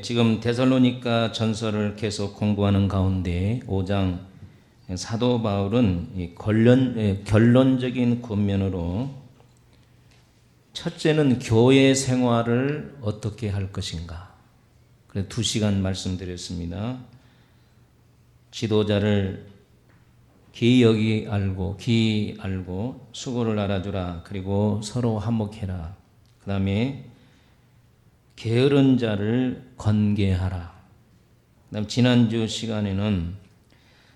지금 데살로니가 전서를 계속 공부하는 가운데 5장 사도 바울은 결론적인 권면으로 첫째는 교회 생활을 어떻게 할 것인가. 그래서 2시간 말씀드렸습니다. 지도자를 기이 알고 수고를 알아주라. 그리고 서로 화목해라. 그 다음에 게으른 자를 권계하라. 그다음 지난주 시간에는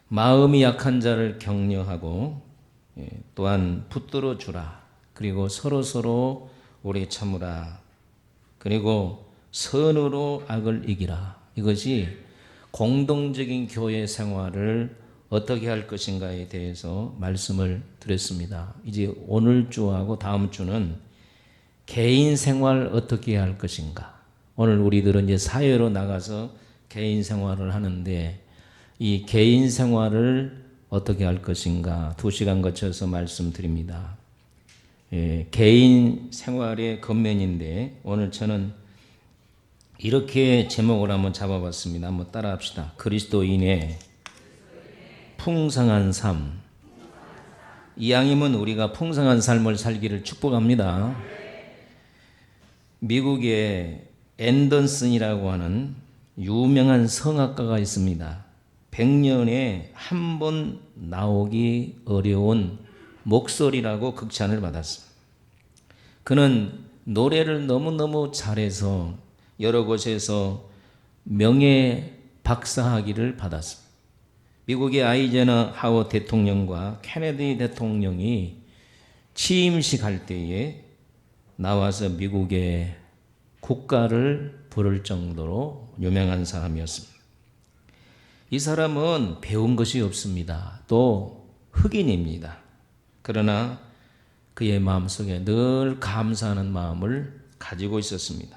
마음이 약한 자를 격려하고 또한 붙들어 주라. 그리고 서로 오래 참으라. 그리고 선으로 악을 이기라. 이것이 공동적인 교회 생활을 어떻게 할 것인가에 대해서 말씀을 드렸습니다. 이제 오늘 주하고 다음 주는 개인 생활 어떻게 할 것인가. 오늘 우리들은 이제 사회로 나가서 개인 생활을 하는데 이 개인 생활을 어떻게 할 것인가 2시간 거쳐서 말씀드립니다. 개인 생활의 겉면인데 오늘 저는 이렇게 제목을 한번 잡아봤습니다. 한번 따라합시다. 그리스도인의 풍성한 삶. 이왕이면 우리가 풍성한 삶을 살기를 축복합니다. 미국에 앤더슨이라고 하는 유명한 성악가가 있습니다. 100년에 한 번 나오기 어려운 목소리라고 극찬을 받았습니다. 그는 노래를 너무너무 잘해서 여러 곳에서 명예 박사학위를 받았습니다. 미국의 아이젠하워 대통령과 케네디 대통령이 취임식 할 때에 나와서 미국의 국가를 부를 정도로 유명한 사람이었습니다. 이 사람은 배운 것이 없습니다. 또 흑인입니다. 그러나 그의 마음속에 늘 감사하는 마음을 가지고 있었습니다.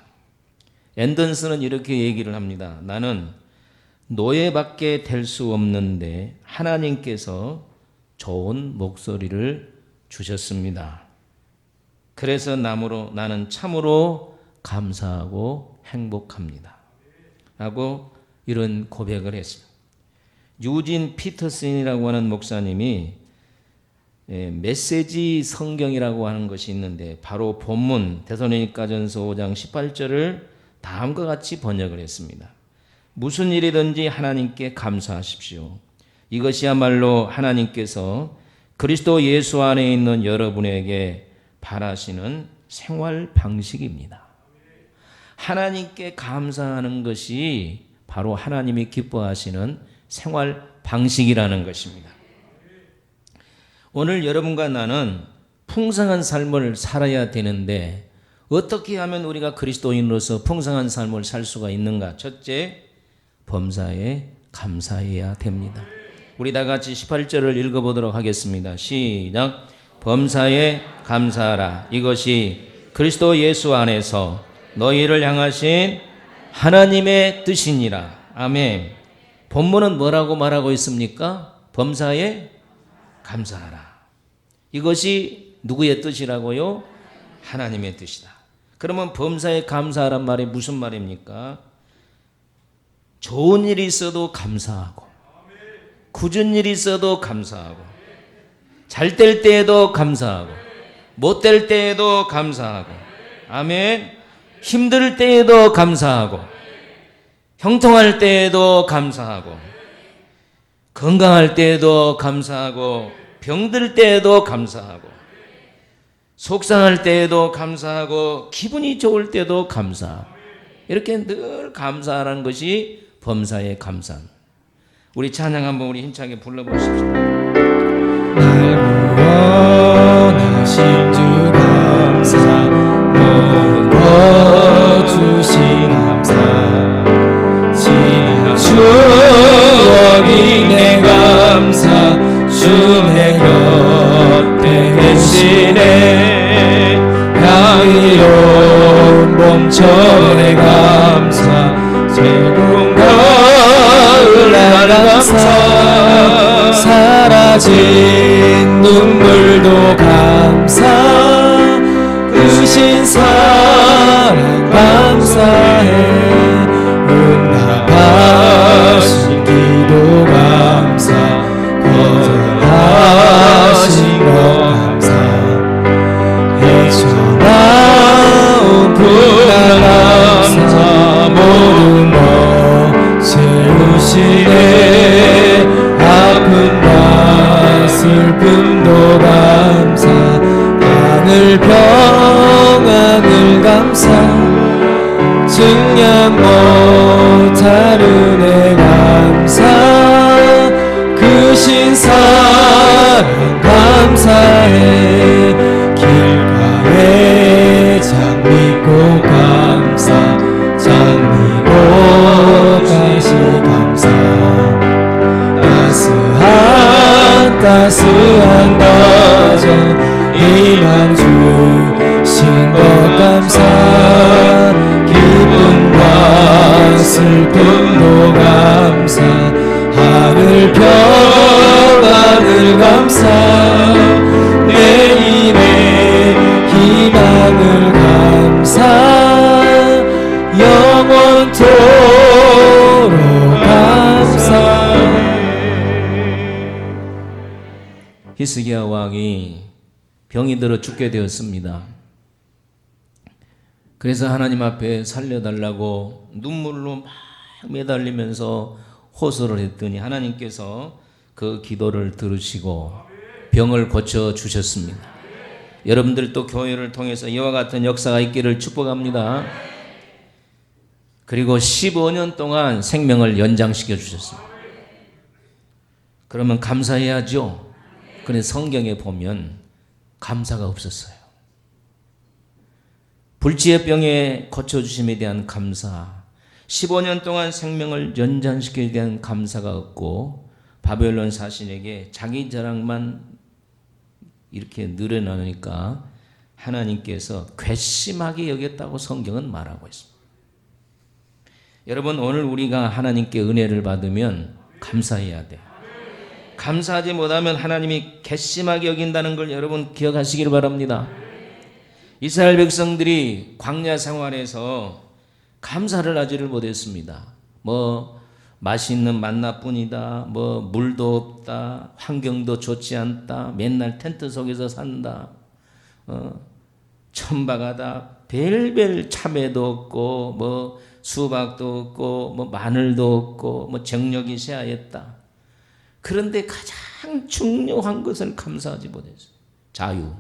앤더슨은 이렇게 얘기를 합니다. 나는 노예밖에 될 수 없는데 하나님께서 좋은 목소리를 주셨습니다. 그래서 나는 참으로 감사하고 행복합니다. 라고 이런 고백을 했습니다. 유진 피터슨이라고 하는 목사님이 메시지 성경이라고 하는 것이 있는데 바로 본문 데살로니가전서 5장 18절을 다음과 같이 번역을 했습니다. 무슨 일이든지 하나님께 감사하십시오. 이것이야말로 하나님께서 그리스도 예수 안에 있는 여러분에게 바라시는 생활 방식입니다. 하나님께 감사하는 것이 바로 하나님이 기뻐하시는 생활 방식이라는 것입니다. 오늘 여러분과 나는 풍성한 삶을 살아야 되는데 어떻게 하면 우리가 그리스도인으로서 풍성한 삶을 살 수가 있는가? 첫째, 범사에 감사해야 됩니다. 우리 다 같이 18절을 읽어보도록 하겠습니다. 시작. 범사에 감사하라. 이것이 그리스도 예수 안에서 너희를 향하신 하나님의 뜻이니라. 아멘. 본문은 뭐라고 말하고 있습니까? 범사에 감사하라. 이것이 누구의 뜻이라고요? 하나님의 뜻이다. 그러면 범사에 감사하란 말이 무슨 말입니까? 좋은 일이 있어도 감사하고, 굳은 일이 있어도 감사하고, 잘 될 때에도 감사하고, 못 될 때에도 감사하고, 아멘. 힘들 때에도 감사하고, 형통할 때에도 감사하고, 건강할 때에도 감사하고, 병들 때에도 감사하고, 속상할 때에도 감사하고, 기분이 좋을 때도 감사하고, 이렇게 늘 감사하라는 것이 범사의 감사입니다. 우리 찬양 한번 우리 힘차게 불러보십시오. 날 구원하신 주 감사, 모든 것 주신 감사, 지난 추억이 내 감사, 주의 곁에 계시네. 향기로운 봄철의 감사, 새로운 가을 감사, 사라진 눈물도 감사, 크신 사랑 감사해. 슬픔도 감사 하늘 평안을 감사 증량 못할 은혜 감사 크신 사랑 감사해 길가에 장미꽃 감사 장미꽃 다시 감사 따스한 가정 이만 주신 것 감사 기쁨과 슬픔도 감사 하늘 평안을 감사 내일의 희망을 감사 영원토록 감사. 히스기야 왕이 병이 들어 죽게 되었습니다. 그래서 하나님 앞에 살려달라고 눈물로 막 매달리면서 호소를 했더니 하나님께서 그 기도를 들으시고 병을 고쳐 주셨습니다. 여러분들도 교회를 통해서 이와 같은 역사가 있기를 축복합니다. 그리고 15년 동안 생명을 연장시켜 주셨습니다. 그러면 감사해야죠. 그런데 성경에 보면 감사가 없었어요. 불치의 병에 고쳐주심에 대한 감사, 15년 동안 생명을 연장시키에 대한 감사가 없고 바벨론 사신에게 자기 자랑만 이렇게 늘어나니까 하나님께서 괘씸하게 여겼다고 성경은 말하고 있습니다. 여러분, 오늘 우리가 하나님께 은혜를 받으면 감사해야 돼요. 감사하지 못하면 하나님이 괘씸하게 여긴다는 걸 여러분 기억하시기를 바랍니다. 이스라엘 백성들이 광야 생활에서 감사를 하지를 못했습니다. 맛있는 만나뿐이다, 물도 없다, 환경도 좋지 않다, 맨날 텐트 속에서 산다, 천박하다, 별별 참외도 없고 수박도 없고 마늘도 없고 정력이 쇠하였다. 그런데 가장 중요한 것을 감사하지 못했어요. 자유.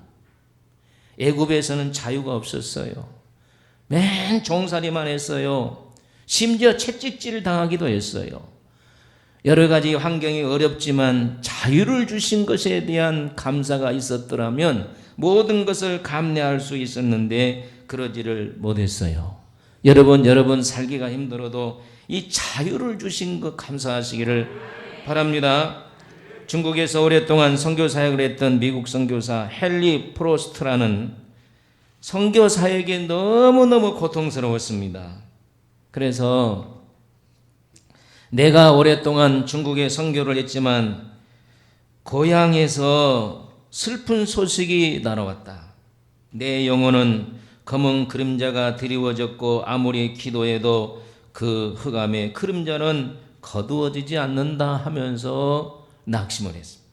애굽에서는 자유가 없었어요. 맨 종살이만 했어요. 심지어 채찍질을 당하기도 했어요. 여러 가지 환경이 어렵지만 자유를 주신 것에 대한 감사가 있었더라면 모든 것을 감내할 수 있었는데 그러지를 못했어요. 여러분 살기가 힘들어도 이 자유를 주신 것 감사하시기를 바랍니다. 중국에서 오랫동안 선교 사역을 했던 미국 선교사 헨리 프로스트라는 선교 사역이 너무너무 고통스러웠습니다. 그래서 내가 오랫동안 중국에 선교를 했지만 고향에서 슬픈 소식이 날아왔다. 내 영혼은 검은 그림자가 드리워졌고 아무리 기도해도 그 흑암의 그림자는 거두어지지 않는다 하면서 낙심을 했습니다.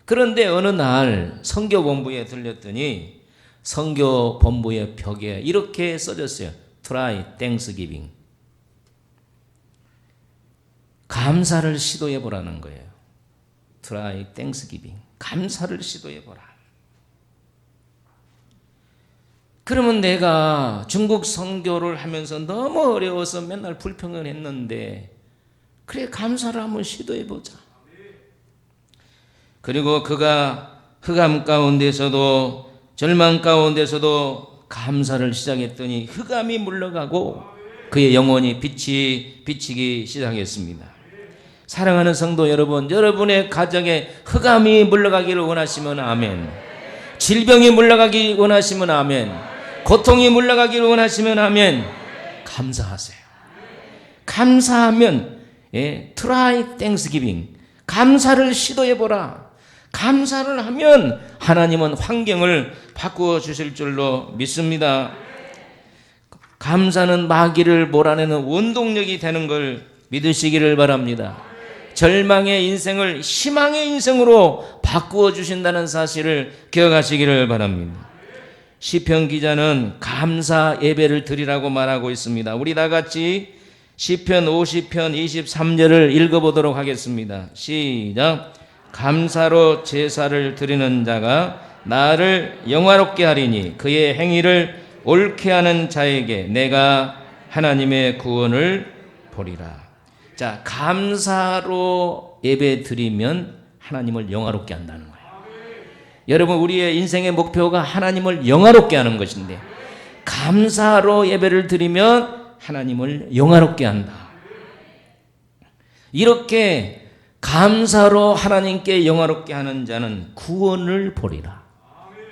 그런데 어느 날 선교 본부에 들렸더니 선교 본부의 벽에 이렇게 써졌어요. Try Thanksgiving. 감사를 시도해 보라는 거예요. Try Thanksgiving. 감사를 시도해 보라. 그러면 내가 중국 선교를 하면서 너무 어려워서 맨날 불평을 했는데 그래 감사를 한번 시도해보자. 그리고 그가 흑암 가운데서도 절망 가운데서도 감사를 시작했더니 흑암이 물러가고 그의 영혼이 비치기 시작했습니다. 사랑하는 성도 여러분, 여러분의 가정에 흑암이 물러가기를 원하시면 아멘. 질병이 물러가기 원하시면 아멘. 고통이 물러가기를 원하시면 아멘. 감사하세요. 감사하면 try thanksgiving. 감사를 시도해보라. 감사를 하면 하나님은 환경을 바꾸어 주실 줄로 믿습니다. 감사는 마귀를 몰아내는 원동력이 되는 걸 믿으시기를 바랍니다. 절망의 인생을 희망의 인생으로 바꾸어 주신다는 사실을 기억하시기를 바랍니다. 시편 기자는 감사 예배를 드리라고 말하고 있습니다. 우리 다 같이 시편 50편 23절을 읽어보도록 하겠습니다. 시작. 감사로 제사를 드리는 자가 나를 영화롭게 하리니 그의 행위를 옳게 하는 자에게 내가 하나님의 구원을 보리라. 자, 감사로 예배 드리면 하나님을 영화롭게 한다는 거예요. 여러분, 우리의 인생의 목표가 하나님을 영화롭게 하는 것인데, 감사로 예배를 드리면 하나님을 영화롭게 한다. 이렇게 감사로 하나님께 영화롭게 하는 자는 구원을 보리라.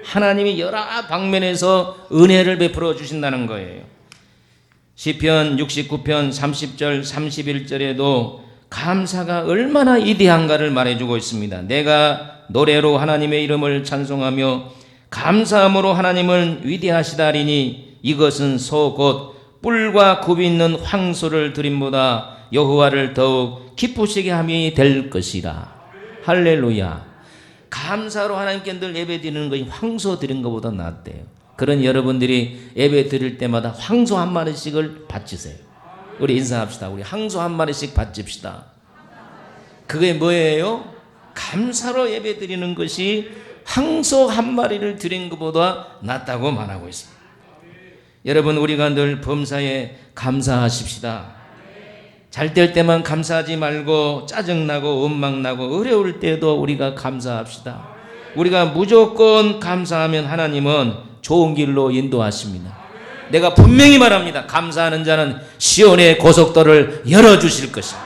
하나님이 여러 방면에서 은혜를 베풀어 주신다는 거예요. 시편 69편 30절 31절에도 감사가 얼마나 위대한가를 말해주고 있습니다. 내가 노래로 하나님의 이름을 찬송하며 감사함으로 하나님을 위대하시다리니 이것은 소 곧 뿔과 굽이 있는 황소를 드림보다 여호와를 더욱 기쁘시게 함이 될 것이라. 할렐루야. 감사로 하나님께 늘 예배 드리는 것이 황소 드린 것보다 낫대요. 그런 여러분들이 예배 드릴 때마다 황소 한 마리씩을 바치세요. 우리 인사합시다. 우리 황소 한 마리씩 바칩시다. 그게 뭐예요? 감사로 예배 드리는 것이 황소 한 마리를 드린 것보다 낫다고 말하고 있습니다. 여러분, 우리가 늘 범사에 감사하십시다. 잘 될 때만 감사하지 말고 짜증나고 원망나고 어려울 때도 우리가 감사합시다. 우리가 무조건 감사하면 하나님은 좋은 길로 인도하십니다. 내가 분명히 말합니다. 감사하는 자는 시온의 고속도를 열어주실 것입니다.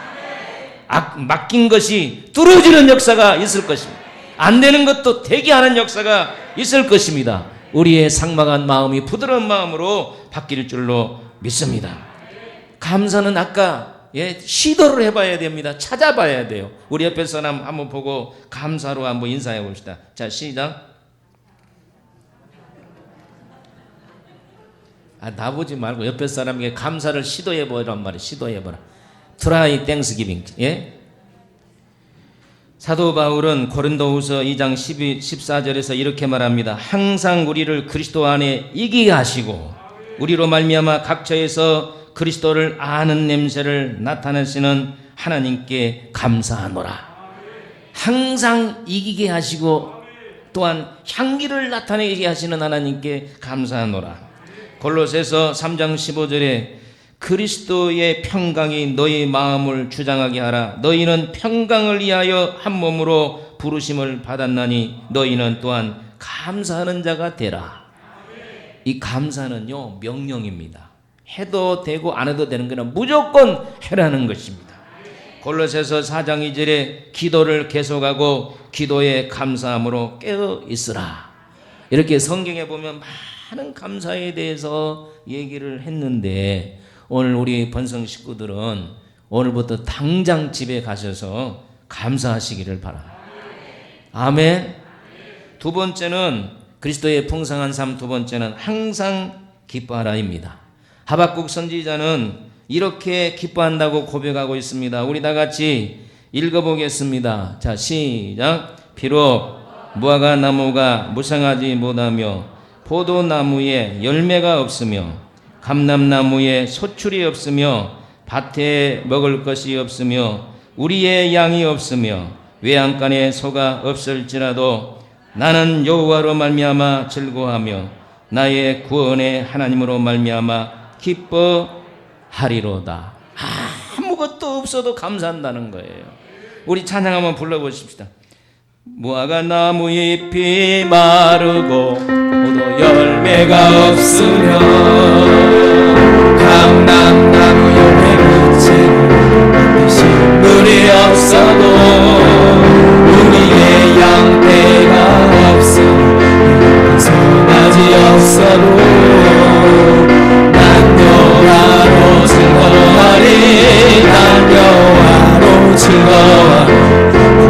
맡긴 것이 뚫어지는 역사가 있을 것입니다. 안 되는 것도 되게 하는 역사가 있을 것입니다. 우리의 삭막한 마음이 부드러운 마음으로 바뀔 줄로 믿습니다. 감사는 아까 시도를 해봐야 됩니다. 찾아봐야 돼요. 우리 옆에 사람 한번 보고 감사로 한번 인사해 봅시다. 자, 시작. 나보지 말고 옆에 사람에게 감사를 시도해 보란 말이에요. 시도해 보라. Try Thanksgiving. 예? 사도 바울은 고린도후서 2장 14절에서 이렇게 말합니다. 항상 우리를 그리스도 안에 이기게 하시고 우리로 말미암아 각처에서 그리스도를 아는 냄새를 나타내시는 하나님께 감사하노라. 항상 이기게 하시고 또한 향기를 나타내게 하시는 하나님께 감사하노라. 골로새서 3장 15절에 그리스도의 평강이 너희 마음을 주장하게 하라. 너희는 평강을 위하여 한 몸으로 부르심을 받았나니 너희는 또한 감사하는 자가 되라. 이 감사는요, 명령입니다. 해도 되고 안 해도 되는 거는 무조건 해라는 것입니다. 골로새서 4장 2절에 기도를 계속하고 기도에 감사함으로 깨어 있으라. 이렇게 성경에 보면 많은 감사에 대해서 얘기를 했는데, 오늘 우리 번성 식구들은 오늘부터 당장 집에 가셔서 감사하시기를 바랍니다. 아멘. 두 번째는 그리스도의 풍성한 삶, 두 번째는 항상 기뻐하라입니다. 하박국 선지자는 이렇게 기뻐한다고 고백하고 있습니다. 우리 다 같이 읽어보겠습니다. 자, 시작. 비록 무화과 나무가 무성하지 못하며 포도나무에 열매가 없으며 감람나무에 소출이 없으며 밭에 먹을 것이 없으며 우리의 양이 없으며 외양간에 소가 없을지라도 나는 여호와로 말미암아 즐거워하며 나의 구원의 하나님으로 말미암아 기뻐하리로다. 아무것도 없어도 감사한다는 거예요. 우리 찬양 한번 불러보십시다. 무화과 나무 잎이 마르고 포도 열매가 없으며 감람나무 열매 그치고 식물이 없어도 우리의 양떼가 없으며 송아지 없어도 난 여호와로 즐거워하리. 난 여호와로 즐거워하리.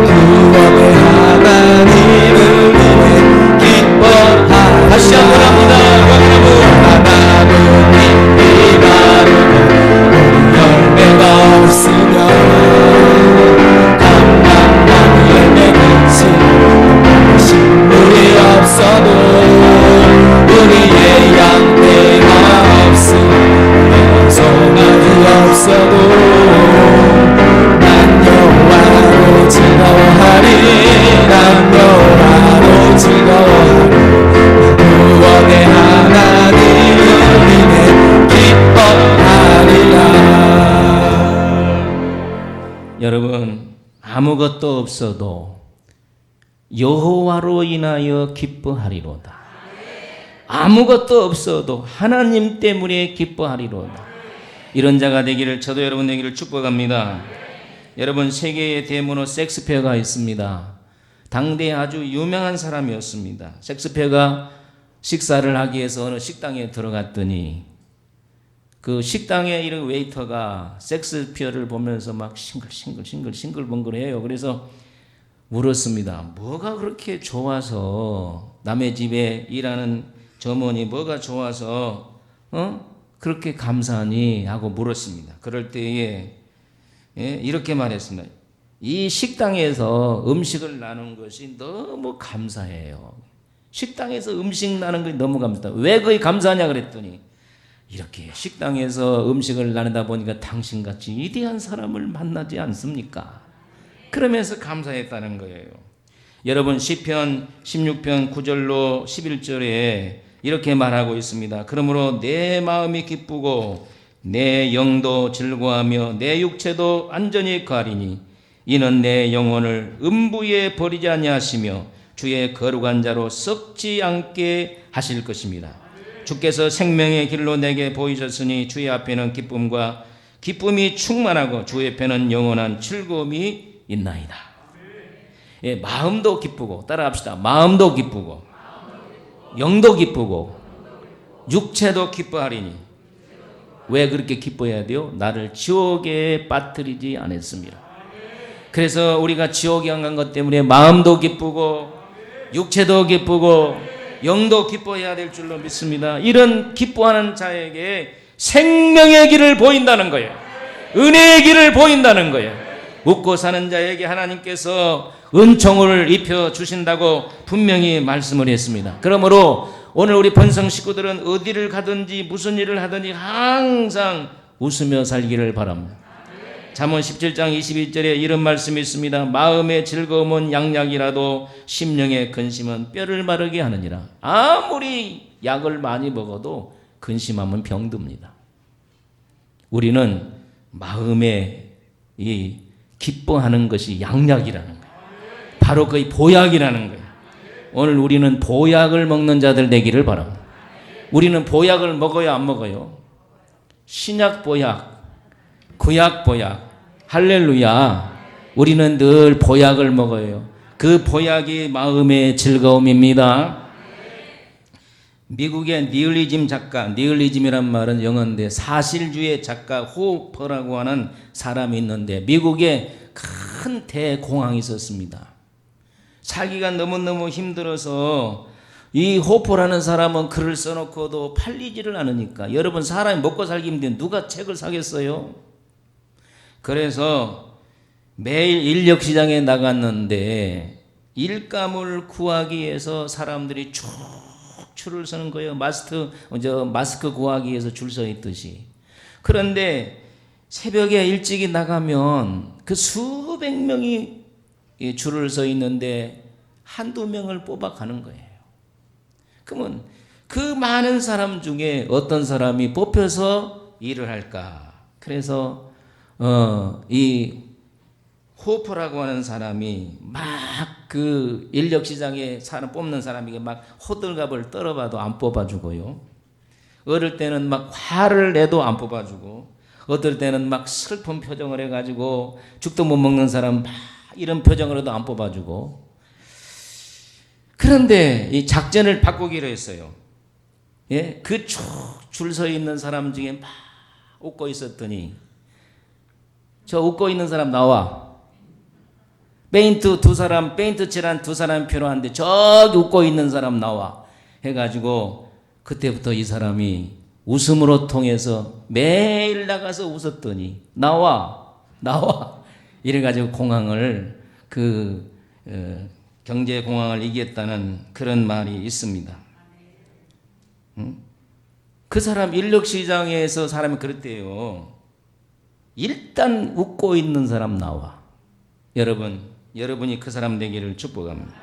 구원의 하나님을 위해 기뻐하리. 다시 한번 합니다. 무화과 나무 여러분, 아무것도 없어도 여호와로 인하여 기뻐하리로다. 아무것도 없어도 하나님 때문에 기뻐하리로다. 이런 자가 되기를, 저도 여러분 되기를 축복합니다. 여러분, 세계의 대문호 섹스피어가 있습니다. 당대에 아주 유명한 사람이었습니다. 섹스피어가 식사를 하기 위해서 어느 식당에 들어갔더니 그 식당에 이런 웨이터가 섹스피어를 보면서 막 싱글벙글해요. 그래서 물었습니다. 뭐가 그렇게 좋아서, 남의 집에 일하는 점원이 뭐가 좋아서 그렇게 감사하니 하고 물었습니다. 그럴 때에 이렇게 말했습니다. 이 식당에서 음식을 나눈 것이 너무 감사해요. 식당에서 음식 나는 것이 너무 감사하다. 왜 그게 감사하냐 그랬더니, 이렇게 식당에서 음식을 나누다 보니까 당신같이 위대한 사람을 만나지 않습니까? 그러면서 감사했다는 거예요. 여러분, 시편 16편 9절로 11절에 이렇게 말하고 있습니다. 그러므로 내 마음이 기쁘고 내 영도 즐거워하며 내 육체도 안전히 거하리니 이는 내 영혼을 음부에 버리지 아니하시며 주의 거룩한 자로 썩지 않게 하실 것입니다. 주께서 생명의 길로 내게 보이셨으니 주의 앞에는 기쁨이 충만하고 주의 편은 영원한 즐거움이 있나이다. 예, 마음도 기쁘고, 따라합시다. 마음도 기쁘고 영도 기쁘고 육체도 기뻐하리니. 왜 그렇게 기뻐해야 돼요? 나를 지옥에 빠뜨리지 않았습니다. 그래서 우리가 지옥에 안 간 것 때문에 마음도 기쁘고 육체도 기쁘고 영도 기뻐해야 될 줄로 믿습니다. 이런 기뻐하는 자에게 생명의 길을 보인다는 거예요. 은혜의 길을 보인다는 거예요. 웃고 사는 자에게 하나님께서 은총을 입혀 주신다고 분명히 말씀을 했습니다. 그러므로 오늘 우리 번성 식구들은 어디를 가든지 무슨 일을 하든지 항상 웃으며 살기를 바랍니다. 잠언 17장 22절에 이런 말씀이 있습니다. 마음의 즐거움은 양약이라도 심령의 근심은 뼈를 마르게 하느니라. 아무리 약을 많이 먹어도 근심하면 병듭니다. 우리는 마음에 이 기뻐하는 것이 양약이라는 거예요. 바로 그 보약이라는 거예요. 오늘 우리는 보약을 먹는 자들 되기를 바랍니다. 우리는 보약을 먹어요, 안 먹어요? 신약 보약, 구약 보약, 할렐루야. 우리는 늘 보약을 먹어요. 그 보약이 마음의 즐거움입니다. 미국의 니힐리즘 작가, 니힐리즘이란 말은 영어인데 사실주의 작가 호퍼라고 하는 사람이 있는데, 미국에 큰 대공황이 있었습니다. 살기가 너무너무 힘들어서 이 호퍼라는 사람은 글을 써놓고도 팔리지를 않으니까, 여러분, 사람이 먹고 살기 힘든데 누가 책을 사겠어요? 그래서 매일 인력시장에 나갔는데 일감을 구하기 위해서 사람들이 쭉 줄을 서는 거예요. 마스크 구하기 위해서 줄 서 있듯이. 그런데 새벽에 일찍이 나가면 그 수백 명이 줄을 서 있는데 한두 명을 뽑아가는 거예요. 그러면 그 많은 사람 중에 어떤 사람이 뽑혀서 일을 할까? 그래서 이 호퍼라고 하는 사람이 막 그 인력시장에 사람 뽑는 사람에게 막 호들갑을 떨어봐도 안 뽑아주고요. 어릴 때는 막 화를 내도 안 뽑아주고, 어떨 때는 막 슬픈 표정을 해가지고 죽도 못 먹는 사람 막 이런 표정으로도 안 뽑아주고. 그런데 이 작전을 바꾸기로 했어요. 예? 그 쭉 줄 서 있는 사람 중에 막 웃고 있었더니, 저 웃고 있는 사람 나와. 페인트 칠한 두 사람이 필요한데 저기 웃고 있는 사람 나와. 해가지고 그때부터 이 사람이 웃음으로 통해서 매일 나가서 웃었더니 나와. 이래가지고 공황을, 경제 공황을 이겼다는 그런 말이 있습니다. 그 사람 인력시장에서 사람이 그랬대요. 일단 웃고 있는 사람 나와. 여러분이 그 사람 되기를 축복합니다.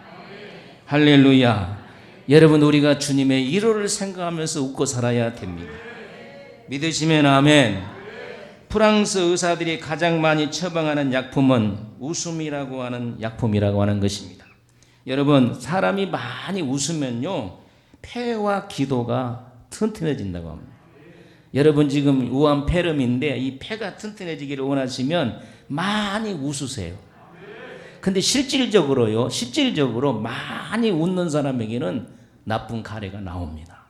할렐루야. 여러분, 우리가 주님의 일호를 생각하면서 웃고 살아야 됩니다. 믿으시면 아멘. 프랑스 의사들이 가장 많이 처방하는 약품은 웃음이라고 하는 약품이라고 하는 것입니다. 여러분, 사람이 많이 웃으면요, 폐와 기도가 튼튼해진다고 합니다. 여러분 지금 우한 폐렴인데 이 폐가 튼튼해지기를 원하시면 많이 웃으세요. 근데 실질적으로 많이 웃는 사람에게는 나쁜 가래가 나옵니다.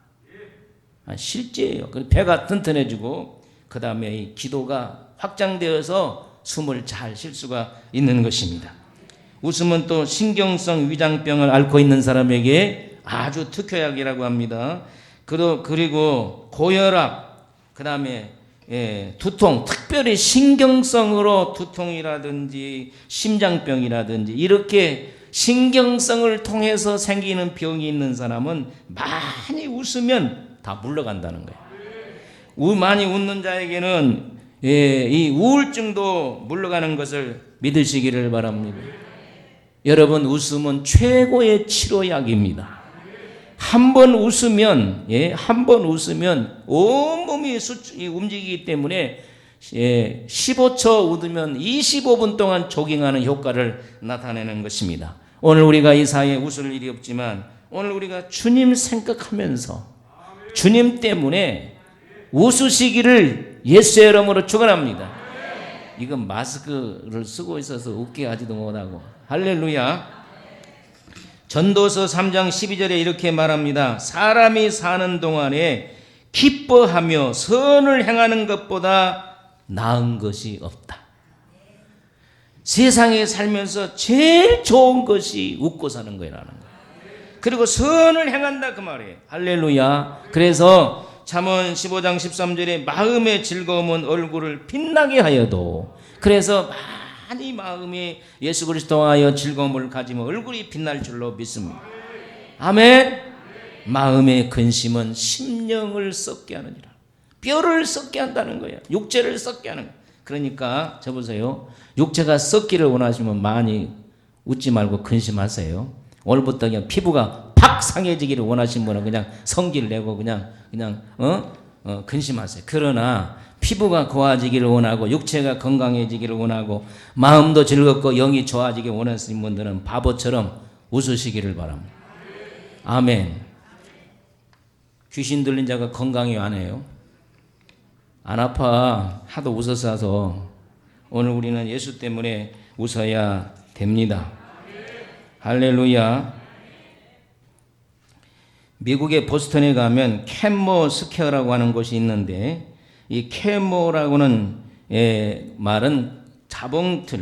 실제예요. 폐가 튼튼해지고 그 다음에 이 기도가 확장되어서 숨을 잘 쉴 수가 있는 것입니다. 웃음은 또 신경성 위장병을 앓고 있는 사람에게 아주 특효약이라고 합니다. 그리고 고혈압, 그 다음에 두통, 특별히 신경성으로 두통이라든지 심장병이라든지 이렇게 신경성을 통해서 생기는 병이 있는 사람은 많이 웃으면 다 물러간다는 거예요. 많이 웃는 자에게는 이 우울증도 물러가는 것을 믿으시기를 바랍니다. 여러분, 웃음은 최고의 치료약입니다. 한 번 웃으면 온몸이 움직이기 때문에 15초 웃으면 25분 동안 조깅하는 효과를 나타내는 것입니다. 오늘 우리가 이 사회에 웃을 일이 없지만 오늘 우리가 주님 생각하면서 주님 때문에 웃으시기를 예수의 이름으로 축원합니다. 이건 마스크를 쓰고 있어서 웃게 하지도 못하고. 할렐루야. 전도서 3장 12절에 이렇게 말합니다. 사람이 사는 동안에 기뻐하며 선을 행하는 것보다 나은 것이 없다. 세상에 살면서 제일 좋은 것이 웃고 사는 거라는 거예요. 그리고 선을 행한다 그 말이에요. 할렐루야. 그래서 잠언 15장 13절에 마음의 즐거움은 얼굴을 빛나게 하여도, 그래서 많이 마음이 예수 그리스도하여 즐거움을 가지면 얼굴이 빛날 줄로 믿습니다. 아멘. 마음의 근심은 심령을 썩게 하느니라. 뼈를 썩게 한다는 거예요. 육체를 썩게 하는 거예요. 그러니까 저 보세요. 육체가 썩기를 원하시면 많이 웃지 말고 근심하세요. 오늘부터 그냥 피부가 팍 상해지기를 원하시는 분은 그냥 성기를 내고 그냥 근심하세요. 그러나 피부가 고와지기를 원하고 육체가 건강해지기를 원하고 마음도 즐겁고 영이 좋아지기를 원하시는 분들은 바보처럼 웃으시기를 바랍니다. 아멘. 귀신 들린 자가 건강이 안 해요? 안 아파. 하도 웃어서. 오늘 우리는 예수 때문에 웃어야 됩니다. 할렐루야. 미국의 보스턴에 가면 캔모 스퀘어라고 하는 곳이 있는데, 이 캔모라고는 말은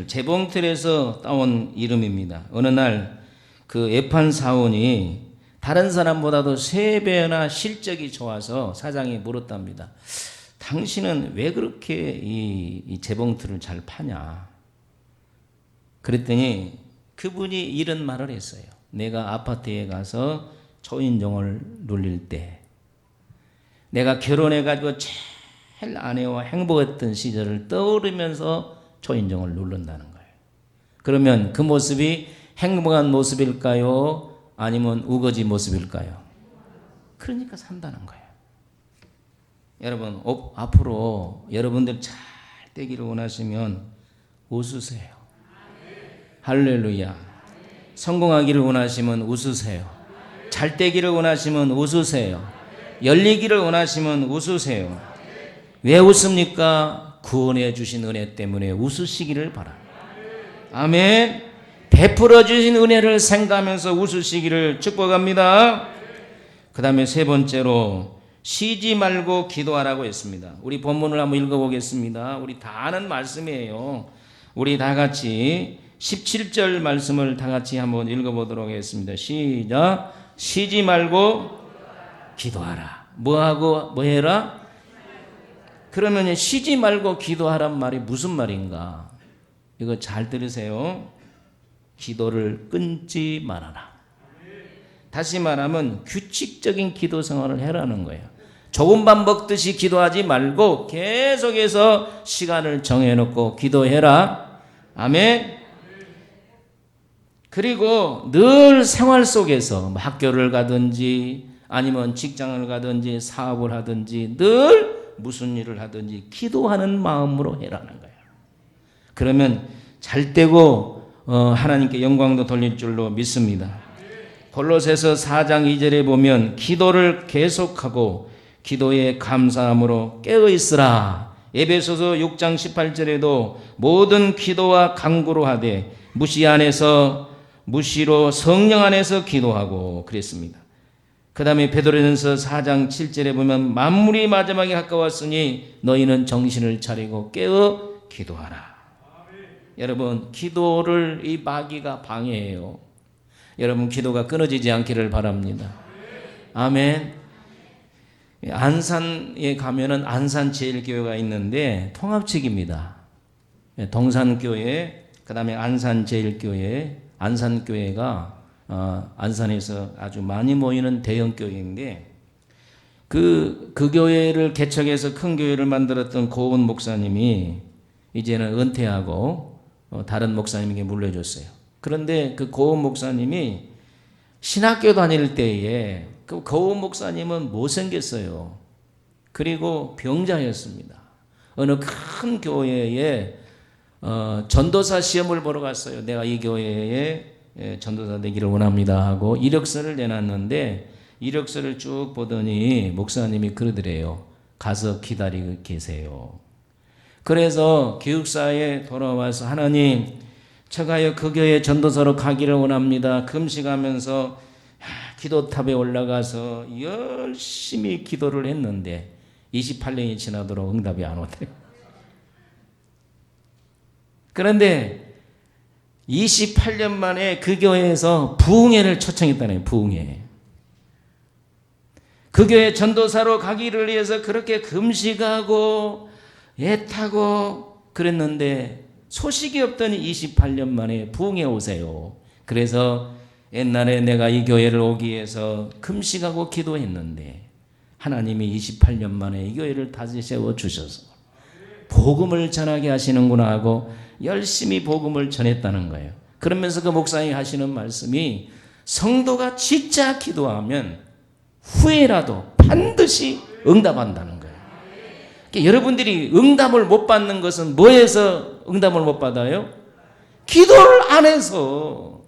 재봉틀에서 따온 이름입니다. 어느 날 그 에판 사원이 다른 사람보다도 3배나 실적이 좋아서 사장이 물었답니다. 당신은 왜 그렇게 이 재봉틀을 잘 파냐? 그랬더니 그분이 이런 말을 했어요. 내가 아파트에 가서 초인종을 눌릴 때, 내가 결혼해가지고 제일 아내와 행복했던 시절을 떠오르면서 초인종을 누른다는 거예요. 그러면 그 모습이 행복한 모습일까요? 아니면 우거지 모습일까요? 그러니까 산다는 거예요. 여러분, 앞으로 여러분들 잘 되기를 원하시면 웃으세요. 할렐루야. 성공하기를 원하시면 웃으세요. 잘 되기를 원하시면 웃으세요. 열리기를 원하시면 웃으세요. 왜 웃습니까? 구원해 주신 은혜 때문에 웃으시기를 바랍니다. 아멘. 베풀어 주신 은혜를 생각하면서 웃으시기를 축복합니다. 그 다음에 세 번째로 쉬지 말고 기도하라고 했습니다. 우리 본문을 한번 읽어보겠습니다. 우리 다 아는 말씀이에요. 우리 다 같이 17절 말씀을 다 같이 한번 읽어보도록 하겠습니다. 시작. 쉬지 말고 기도하라. 뭐 해라? 그러면 쉬지 말고 기도하란 말이 무슨 말인가? 이거 잘 들으세요. 기도를 끊지 말아라. 다시 말하면 규칙적인 기도 생활을 해라는 거예요. 좋은 밥 먹듯이 기도하지 말고 계속해서 시간을 정해놓고 기도해라. 아멘. 그리고 늘 생활 속에서 학교를 가든지 아니면 직장을 가든지 사업을 하든지 늘 무슨 일을 하든지 기도하는 마음으로 해라는 거예요. 그러면 잘 되고 하나님께 영광도 돌릴 줄로 믿습니다. 골로새서 4장 2절에 보면 기도를 계속하고 기도에 감사함으로 깨어 있으라. 에베소서 6장 18절에도 모든 기도와 간구로 하되 무시로 성령 안에서 기도하고 그랬습니다. 그 다음에 베드로전서 4장 7절에 보면 만물이 마지막에 가까웠으니 너희는 정신을 차리고 깨어 기도하라. 여러분, 기도를 이 마귀가 방해해요. 여러분, 기도가 끊어지지 않기를 바랍니다. 아멘. 안산에 가면은 안산제일교회가 있는데 통합측입니다. 동산교회, 그 다음에 안산제일교회, 안산교회가 안산에서 아주 많이 모이는 대형 교회인데 그 교회를 개척해서 큰 교회를 만들었던 고은 목사님이 이제는 은퇴하고 다른 목사님에게 물려줬어요. 그런데 그 고은 목사님이 신학교 다닐 때에 그 고은 목사님은 못생겼어요. 그리고 병자였습니다. 어느 큰 교회에 전도사 시험을 보러 갔어요. 내가 이 교회에 전도사 되기를 원합니다 하고 이력서를 내놨는데 이력서를 쭉 보더니 목사님이 그러더래요. 가서 기다리고 계세요. 그래서 기숙사에 돌아와서 하나님, 제가요 그 교회 전도사로 가기를 원합니다. 금식하면서 기도탑에 올라가서 열심히 기도를 했는데 28년이 지나도록 응답이 안 오대요. 그런데 28년 만에 그 교회에서 부흥회를 초청했다네요. 부흥회. 그 교회 전도사로 가기를 위해서 그렇게 금식하고 애타고 그랬는데 소식이 없더니 28년 만에 부흥회 오세요. 그래서 옛날에 내가 이 교회를 오기 위해서 금식하고 기도했는데 하나님이 28년 만에 이 교회를 다시 세워주셔서 복음을 전하게 하시는구나 하고 열심히 복음을 전했다는 거예요. 그러면서 그 목사님이 하시는 말씀이 성도가 진짜 기도하면 후회라도 반드시 응답한다는 거예요. 그러니까 여러분들이 응답을 못 받는 것은 뭐에서 응답을 못 받아요? 기도를 안 해서.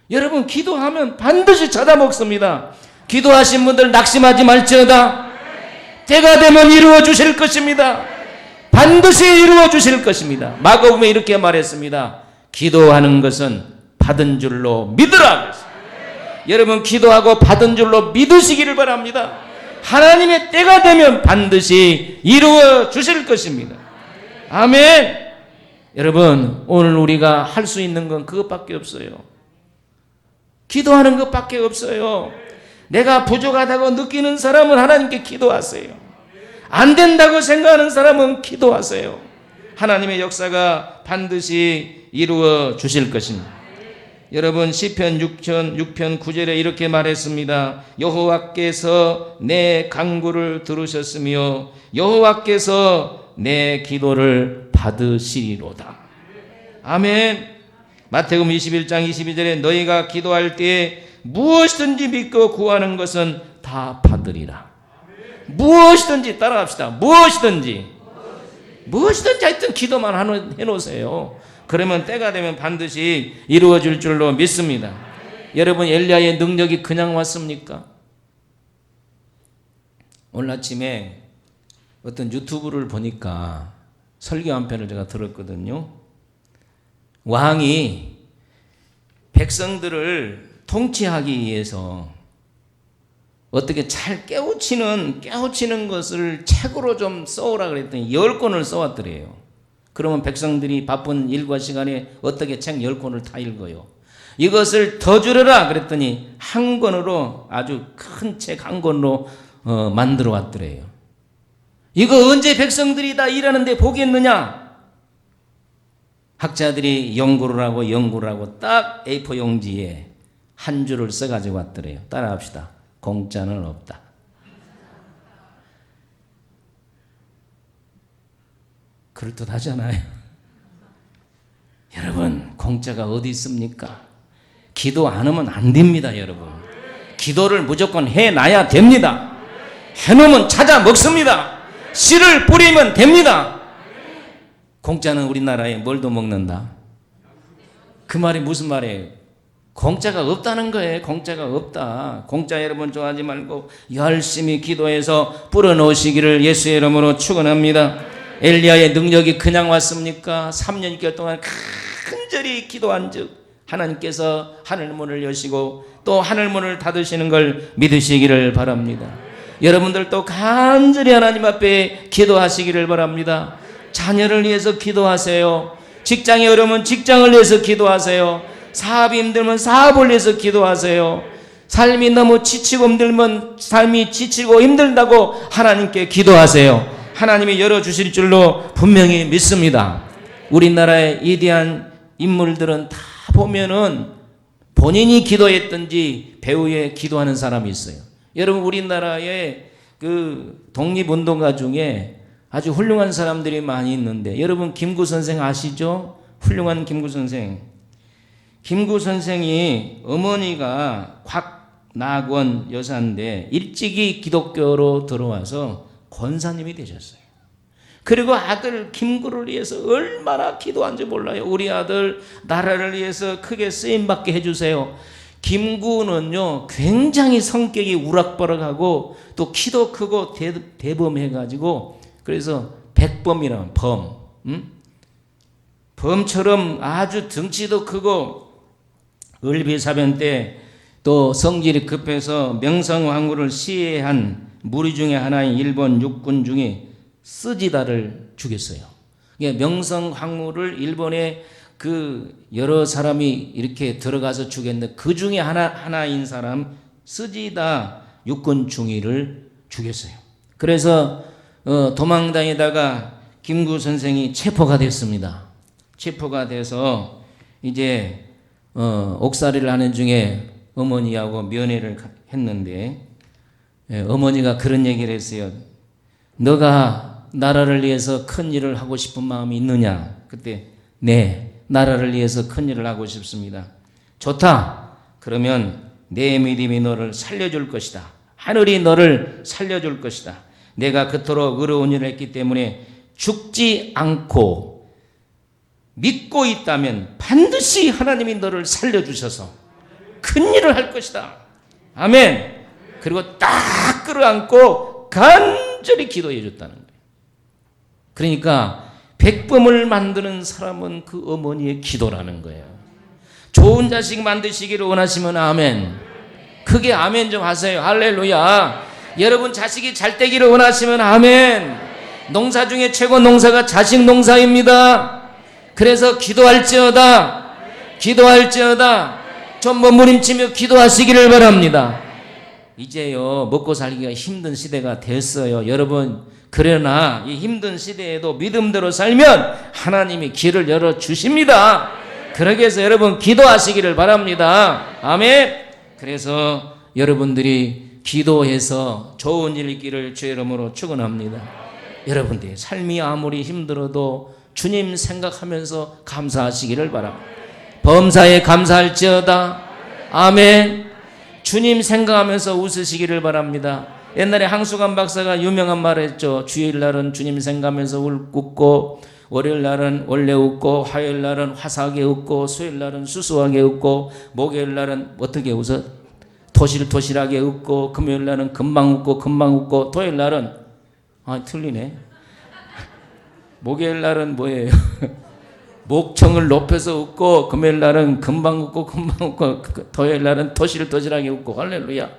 여러분, 기도하면 반드시 찾아먹습니다. 기도하신 분들 낙심하지 말지어다. 때가 되면 이루어 주실 것입니다. 반드시 이루어 주실 것입니다. 마가복음에 이렇게 말했습니다. 기도하는 것은 받은 줄로 믿으라. 여러분, 기도하고 받은 줄로 믿으시기를 바랍니다. 하나님의 때가 되면 반드시 이루어 주실 것입니다. 아멘. 여러분, 오늘 우리가 할 수 있는 건 그것밖에 없어요. 기도하는 것밖에 없어요. 내가 부족하다고 느끼는 사람은 하나님께 기도하세요. 안 된다고 생각하는 사람은 기도하세요. 하나님의 역사가 반드시 이루어 주실 것입니다. 여러분, 시편 6편 9절에 이렇게 말했습니다. 여호와께서 내 간구를 들으셨으며 여호와께서 내 기도를 받으시리로다. 아멘. 마태복음 21장 22절에 너희가 기도할 때에 무엇이든지 믿고 구하는 것은 다 받으리라. 무엇이든지 따라갑시다. 무엇이든지 하여튼 기도만 해놓으세요. 그러면 때가 되면 반드시 이루어질 줄로 믿습니다. 여러분, 엘리야의 능력이 그냥 왔습니까? 오늘 아침에 어떤 유튜브를 보니까 설교 한 편을 제가 들었거든요. 왕이 백성들을 통치하기 위해서 어떻게 잘 깨우치는 것을 책으로 좀 써오라 그랬더니 10권을 써왔더래요. 그러면 백성들이 바쁜 일과 시간에 어떻게 책 10권을 다 읽어요. 이것을 더 줄여라 그랬더니 한 권으로, 아주 큰 책 한 권으로 만들어 왔더래요. 이거 언제 백성들이 다 일하는데 보겠느냐? 학자들이 연구를 하고 딱 A4 용지에 한 줄을 써가지고 왔더래요. 따라합시다. 공짜는 없다. 그럴듯하잖아요. 여러분, 공짜가 어디 있습니까? 기도 안 하면 안 됩니다, 여러분. 기도를 무조건 해놔야 됩니다. 해놓으면 찾아 먹습니다. 씨를 뿌리면 됩니다. 공짜는 우리나라에 뭘 더 먹는다? 그 말이 무슨 말이에요? 공짜가 없다는 거예요. 공짜가 없다. 공짜 여러분 좋아하지 말고 열심히 기도해서 뿌려놓으시기를 예수의 이름으로 축원합니다. 엘리야의 능력이 그냥 왔습니까? 3년여 동안 간절히 기도한 즉 하나님께서 하늘문을 여시고 또 하늘문을 닫으시는 걸 믿으시기를 바랍니다. 여러분들도 간절히 하나님 앞에 기도하시기를 바랍니다. 자녀를 위해서 기도하세요. 직장이 어려우면 직장을 위해서 기도하세요. 사업이 힘들면 사업을 위해서 기도하세요. 삶이 너무 지치고 힘들면 삶이 지치고 힘들다고 하나님께 기도하세요. 하나님이 열어주실 줄로 분명히 믿습니다. 우리나라의 위대한 인물들은 다 보면은 본인이 기도했든지 배후에 기도하는 사람이 있어요. 여러분 우리나라의 그 독립운동가 중에 아주 훌륭한 사람들이 많이 있는데 여러분 김구 선생 아시죠? 훌륭한 김구 선생. 김구 선생이 어머니가 곽낙원 여사인데 일찍이 기독교로 들어와서 권사님이 되셨어요. 그리고 아들 김구를 위해서 얼마나 기도한지 몰라요. 우리 아들 나라를 위해서 크게 쓰임받게 해주세요. 김구는요 굉장히 성격이 우락부락하고 또 키도 크고 대범해가지고 그래서 백범이라는 범처럼 아주 덩치도 크고 을비사변 때 또 성질이 급해서 명성황후를 시해한 무리 중에 하나인 일본 육군 중에 쓰지다를 죽였어요. 명성황후를 일본에 그 여러 사람이 이렇게 들어가서 죽였는데 그 중에 하나인 사람 쓰지다 육군 중위를 죽였어요. 그래서 도망다니다가 김구 선생이 체포가 됐습니다. 체포가 돼서 이제 옥살이를 하는 중에 어머니하고 면회를 했는데 어머니가 그런 얘기를 했어요. 너가 나라를 위해서 큰 일을 하고 싶은 마음이 있느냐? 그때 네, 나라를 위해서 큰 일을 하고 싶습니다. 좋다. 그러면 내 믿음이 너를 살려줄 것이다. 하늘이 너를 살려줄 것이다. 내가 그토록 어려운 일을 했기 때문에 죽지 않고 믿고 있다면 반드시 하나님이 너를 살려주셔서 큰 일을 할 것이다. 아멘. 그리고 딱 끌어안고 간절히 기도해 줬다는 거예요. 그러니까 백범을 만드는 사람은 그 어머니의 기도라는 거예요. 좋은 자식 만드시기를 원하시면 아멘. 크게 아멘 좀 하세요. 할렐루야. 여러분 자식이 잘 되기를 원하시면 아멘. 농사 중에 최고 농사가 자식 농사입니다. 그래서 기도할지어다 좀 몸부림치며 기도하시기를 바랍니다. 이제요 먹고 살기가 힘든 시대가 됐어요. 여러분 그러나 이 힘든 시대에도 믿음대로 살면 하나님이 길을 열어주십니다. 그러기 위해서 여러분 기도하시기를 바랍니다. 아멘. 그래서 여러분들이 기도해서 좋은 일 있기를 주의 이름으로 축원합니다. 여러분들의 삶이 아무리 힘들어도 주님 생각하면서 감사하시기를 바랍니다. 범사에 감사할지어다. 아멘. 주님 생각하면서 웃으시기를 바랍니다. 옛날에 항수관 박사가 유명한 말을 했죠. 주일날은 주님 생각하면서 웃고 월요일날은 원래 웃고 화요일날은 화사하게 웃고 수요일날은 수수하게 웃고 목요일날은 어떻게 웃어? 토실토실하게 웃고 금요일날은 금방 웃고 토요일날은 틀리네. 목요일날은 뭐예요? 목청을 높여서 웃고 금요일날은 금방 웃고 토요일날은 토실토실하게 웃고 할렐루야.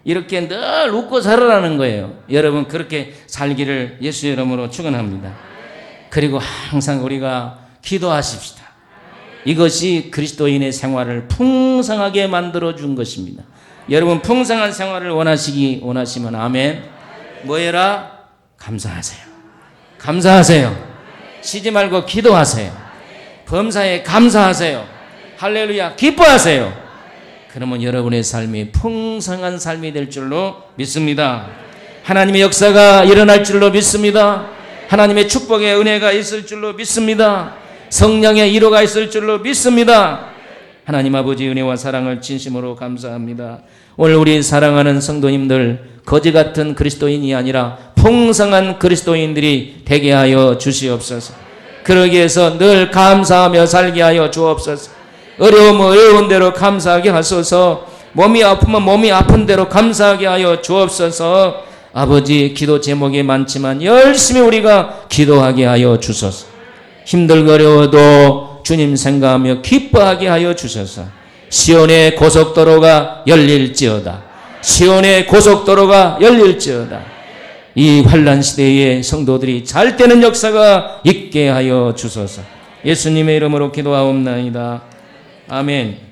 이렇게 늘 웃고 살아라는 거예요. 여러분 그렇게 살기를 예수의 이름으로 축원합니다. 그리고 항상 우리가 기도하십시다. 이것이 그리스도인의 생활을 풍성하게 만들어준 것입니다. 여러분 풍성한 생활을 원하시면 아멘. 뭐해라? 감사하세요. 쉬지 말고 기도하세요. 범사에 감사하세요. 할렐루야. 기뻐하세요. 그러면 여러분의 삶이 풍성한 삶이 될 줄로 믿습니다. 하나님의 역사가 일어날 줄로 믿습니다. 하나님의 축복의 은혜가 있을 줄로 믿습니다. 성령의 위로가 있을 줄로 믿습니다. 하나님 아버지 은혜와 사랑을 진심으로 감사합니다. 오늘 우리 사랑하는 성도님들 거지 같은 그리스도인이 아니라 풍성한 그리스도인들이 되게 하여 주시옵소서. 그러기 위해서 늘 감사하며 살게 하여 주옵소서. 어려우면 어려운 대로 감사하게 하소서. 몸이 아프면 몸이 아픈 대로 감사하게 하여 주옵소서. 아버지, 기도 제목이 많지만 열심히 우리가 기도하게 하여 주소서. 힘들고 어려워도 주님 생각하며 기뻐하게 하여 주소서. 시온의 고속도로가 열릴지어다. 시온의 고속도로가 열릴지어다. 이 환난 시대에 성도들이 잘 되는 역사가 있게 하여 주소서. 예수님의 이름으로 기도하옵나이다. 아멘.